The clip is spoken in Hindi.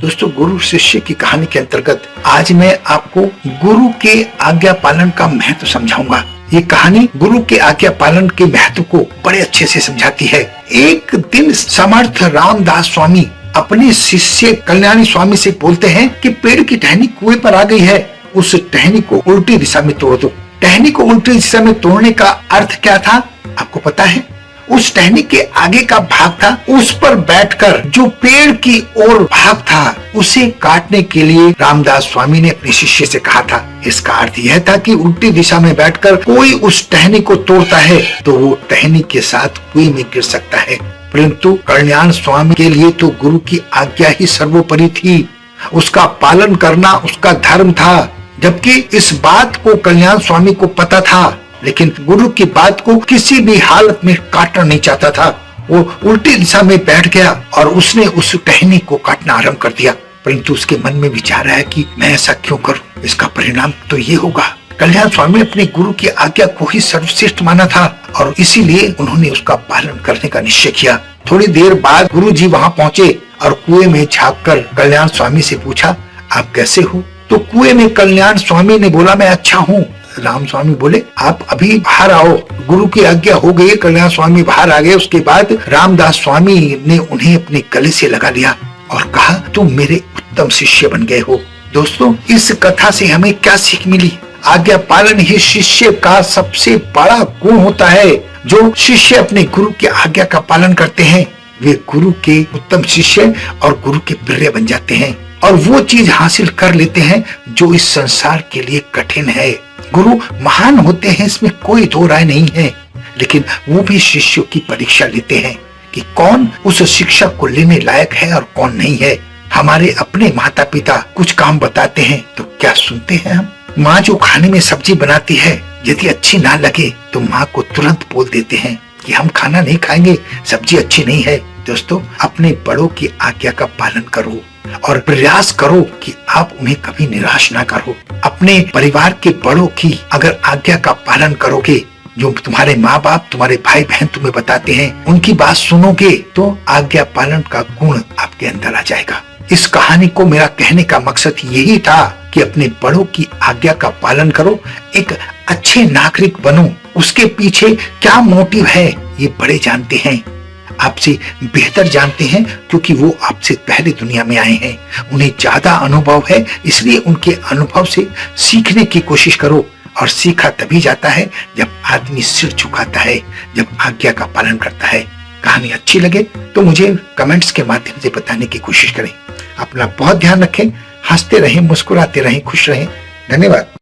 दोस्तों, गुरु शिष्य की कहानी के अंतर्गत आज मैं आपको गुरु के आज्ञा पालन का महत्व समझाऊंगा। ये कहानी गुरु के आज्ञा पालन के महत्व को बड़े अच्छे से समझाती है। एक दिन समर्थ रामदास स्वामी अपने शिष्य कल्याणी स्वामी से बोलते हैं कि पेड़ की टहनी कुएं पर आ गई है, उस टहनी को उल्टी दिशा में तोड़ दो। टहनी को उल्टी दिशा में तोड़ने का अर्थ क्या था, आपको पता है? उस टहनी के आगे का भाग था, उस पर बैठकर जो पेड़ की ओर भाग था उसे काटने के लिए रामदास स्वामी ने अपने शिष्य से कहा था। इसका अर्थ यह था कि उल्टी दिशा में बैठकर कोई उस टहनी को तोड़ता है तो वो टहनी के साथ कुएं में गिर सकता है। परंतु कल्याण स्वामी के लिए तो गुरु की आज्ञा ही सर्वोपरि थी, उसका पालन करना उसका धर्म था। जबकि इस बात को कल्याण स्वामी को पता था, लेकिन गुरु की बात को किसी भी हालत में काटना नहीं चाहता था। वो उल्टी दिशा में बैठ गया और उसने उस टहनी को काटना आरंभ कर दिया। परंतु उसके मन में विचार आया कि मैं ऐसा क्यों करूं, इसका परिणाम तो ये होगा। कल्याण स्वामी अपने गुरु की आज्ञा को ही सर्वश्रेष्ठ माना था और इसीलिए उन्होंने उसका पालन करने का निश्चय किया। थोड़ी देर बाद गुरु जी वहाँ पहुँचे और कुएं में झांककर कल्याण स्वामी से पूछा, आप कैसे हो? तो कुएं में कल्याण स्वामी ने बोला, मैं अच्छा हूँ। राम स्वामी बोले, आप अभी बाहर आओ। गुरु की आज्ञा हो गई, कल्याण स्वामी बाहर आ गए। उसके बाद रामदास स्वामी ने उन्हें अपने गले से लगा लिया और कहा, तुम मेरे उत्तम शिष्य बन गए हो। दोस्तों, इस कथा से हमें क्या सीख मिली? आज्ञा पालन ही शिष्य का सबसे बड़ा गुण होता है। जो शिष्य अपने गुरु की आज्ञा का पालन करते हैं वे गुरु के उत्तम शिष्य और गुरु के प्रिय बन जाते हैं और वो चीज हासिल कर लेते हैं जो इस संसार के लिए कठिन है। गुरु महान होते हैं, इसमें कोई दो राय नहीं है, लेकिन वो भी शिष्यों की परीक्षा लेते हैं कि कौन उस शिक्षा को लेने लायक है और कौन नहीं है। हमारे अपने माता पिता कुछ काम बताते हैं तो क्या सुनते हैं हम? माँ जो खाने में सब्जी बनाती है, यदि अच्छी ना लगे तो माँ को तुरंत बोल देते हैं कि हम खाना नहीं खाएंगे, सब्जी अच्छी नहीं है। दोस्तों, अपने बड़ों की आज्ञा का पालन करो और प्रयास करो कि आप उन्हें कभी निराश ना करो। अपने परिवार के बड़ों की अगर आज्ञा का पालन करोगे, जो तुम्हारे माँ बाप तुम्हारे भाई बहन तुम्हें बताते हैं उनकी बात सुनोगे तो आज्ञा पालन का गुण आपके अंदर आ जाएगा। इस कहानी को मेरा कहने का मकसद यही था कि अपने बड़ों की आज्ञा का पालन करो, एक अच्छे नागरिक बनो। उसके पीछे क्या मोटिव है ये बड़े जानते हैं, आपसे बेहतर जानते हैं, क्योंकि वो आपसे पहले दुनिया में आए हैं। उन्हें ज्यादा अनुभव है, इसलिए उनके अनुभव से सीखने की कोशिश करो। और सीखा तभी जाता है जब आदमी सिर झुकाता है, जब आज्ञा का पालन करता है। कहानी अच्छी लगे तो मुझे कमेंट्स के माध्यम से बताने की कोशिश करें। अपना बहुत ध्यान रखें, हंसते रहें, मुस्कुराते रहें, खुश रहें। धन्यवाद।